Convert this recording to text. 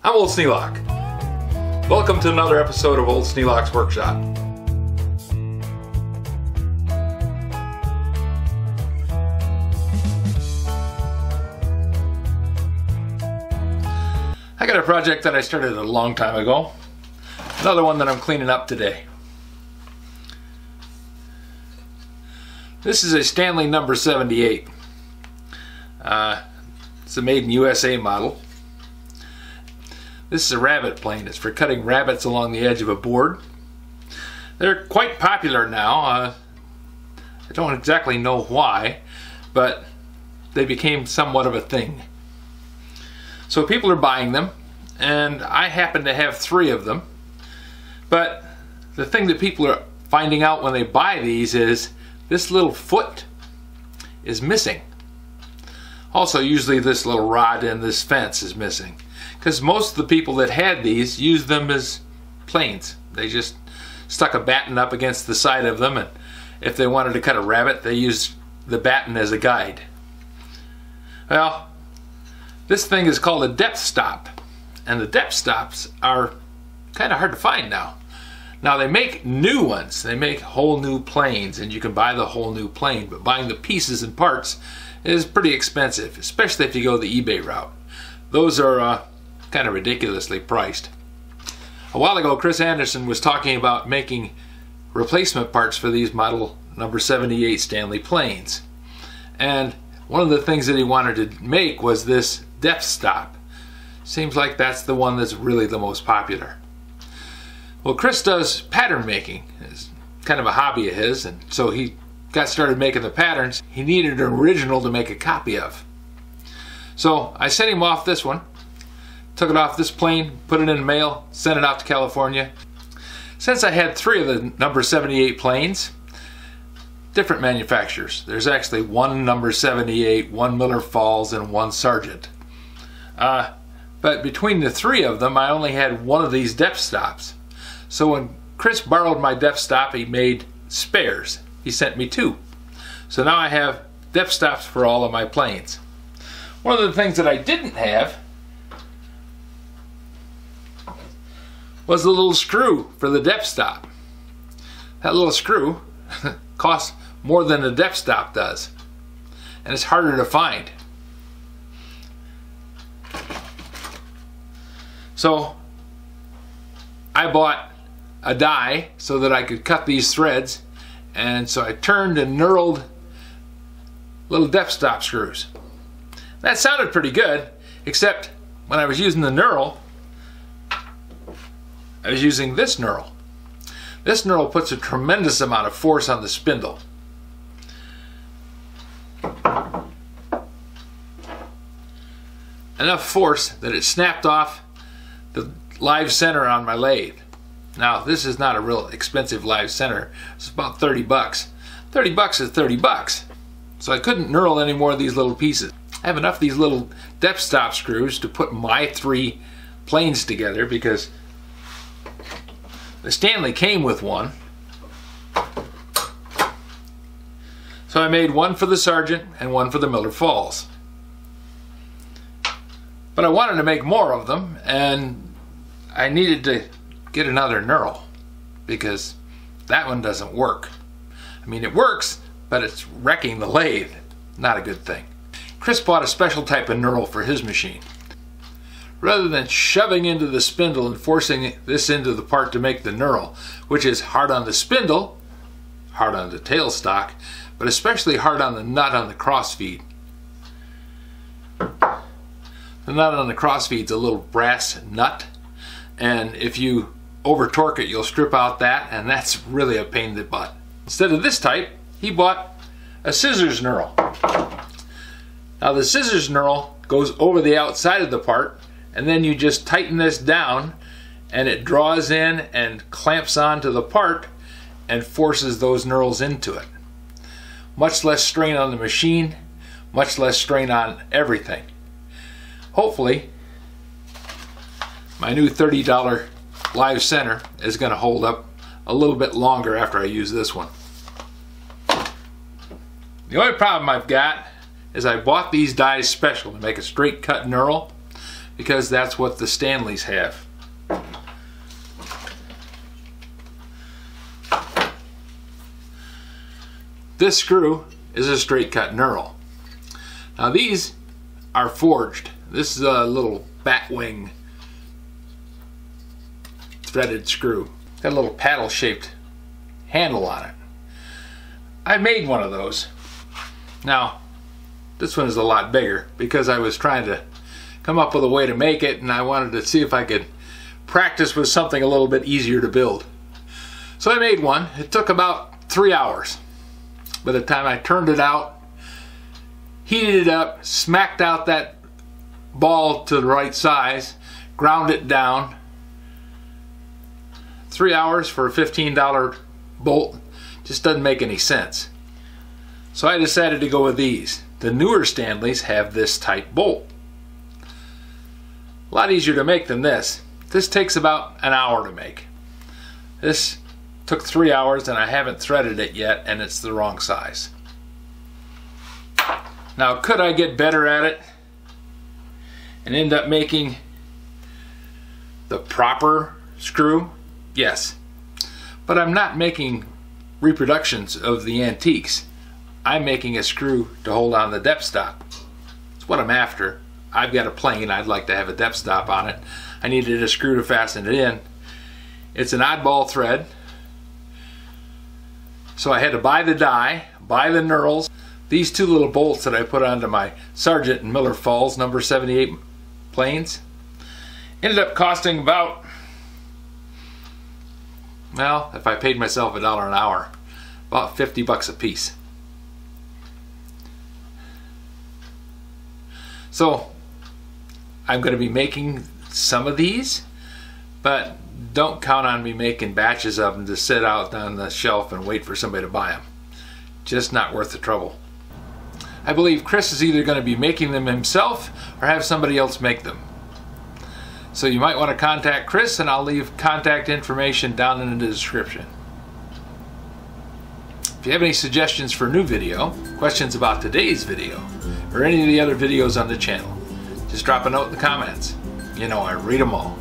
I'm Old Sneelock. Welcome to another episode of Old Sneelock's Workshop. I got a project that I started a long time ago. Another one that I'm cleaning up today. This is a Stanley number 78. It's a made in USA model. This is a rabbet plane. It's for cutting rabbets along the edge of a board. They're quite popular now. I don't exactly know why, but they became somewhat of a thing. So people are buying them, and I happen to have 3 of them. But the thing that people are finding out when they buy these is this little foot is missing. Also, usually this little rod in this fence is missing, because most of the people that had these used them as planes. They just stuck a batten up against the side of them, and if they wanted to cut a rabbet, they used the batten as a guide. Well, this thing is called a depth stop, and the depth stops are kind of hard to find now. Now they make new ones. They make whole new planes, and you can buy the whole new plane, but buying the pieces and parts is pretty expensive, especially if you go the eBay route. Those are kind of ridiculously priced. A while ago, Chris Anderson was talking about making replacement parts for these model number 78 Stanley planes. And one of the things that he wanted to make was this depth stop. Seems like that's the one that's really the most popular. Well, Chris does pattern making. It's kind of a hobby of his, and so he got started making the patterns. He needed an original to make a copy of. So I sent him off this one, took it off this plane, put it in the mail, sent it out to California. Since I had 3 of the number 78 planes, different manufacturers. There's actually one number 78, one Miller Falls, and one Sargent. But between the 3 of them, I only had one of these depth stops. So when Chris borrowed my depth stop, he made spares. He sent me 2. So now I have depth stops for all of my planes. One of the things that I didn't have was the little screw for the depth stop. That little screw costs more than the depth stop does, and it's harder to find. So I bought a die so that I could cut these threads, and so I turned and knurled little depth stop screws. That sounded pretty good, except when I was using the knurl, I was using this knurl. This knurl puts a tremendous amount of force on the spindle. Enough force that it snapped off the live center on my lathe. Now, this is not a real expensive live center. It's about 30 bucks. 30 bucks is 30 bucks. So I couldn't knurl any more of these little pieces. I have enough of these little depth stop screws to put my 3 planes together, because the Stanley came with one. So I made one for the Sargent and one for the Miller Falls. But I wanted to make more of them, and I needed to get another knurl, because that one doesn't work. I mean, it works, but it's wrecking the lathe. Not a good thing. Chris bought a special type of knurl for his machine. Rather than shoving into the spindle and forcing this into the part to make the knurl, which is hard on the spindle, hard on the tailstock, but especially hard on the nut on the crossfeed. The nut on the crossfeed is a little brass nut, and if you over torque it, you'll strip out that, and that's really a pain in the butt. Instead of this type, he bought a Scissors Knurl. Now the Scissors Knurl goes over the outside of the part, and then you just tighten this down, and it draws in and clamps onto the part and forces those knurls into it. Much less strain on the machine, much less strain on everything. Hopefully, my new $30 live center is going to hold up a little bit longer after I use this one. The only problem I've got is I bought these dies special to make a straight cut knurl. because that's what the Stanleys have. This screw is a straight cut knurl. Now these are forged. This is a little bat wing threaded screw. Got a little paddle shaped handle on it. I made one of those. Now this one is a lot bigger because I was trying to come up with a way to make it, and I wanted to see if I could practice with something a little bit easier to build. So I made one. It took about 3 hours. By the time I turned it out, heated it up, smacked out that ball to the right size, ground it down. 3 hours for a $15 bolt just doesn't make any sense. So I decided to go with these. The newer Stanleys have this type bolt. A lot easier to make than this. This takes about an hour to make. This took 3 hours and I haven't threaded it yet, and it's the wrong size. Now, could I get better at it and end up making the proper screw? Yes. But I'm not making reproductions of the antiques. I'm making a screw to hold on the depth stop. That's what I'm after. I've got a plane, I'd like to have a depth stop on it. I needed a screw to fasten it in. It's an oddball thread. So I had to buy the die, buy the knurls. These two little bolts that I put onto my Sargent and Miller Falls number 78 planes ended up costing about, well, if I paid myself $1 an hour, about 50 bucks a piece. So I'm going to be making some of these, but don't count on me making batches of them to sit out on the shelf and wait for somebody to buy them. Just not worth the trouble. I believe Chris is either going to be making them himself or have somebody else make them. So you might want to contact Chris, and I'll leave contact information down in the description. If you have any suggestions for a new video, questions about today's video, or any of the other videos on the channel, just drop a note in the comments. You know, I read them all.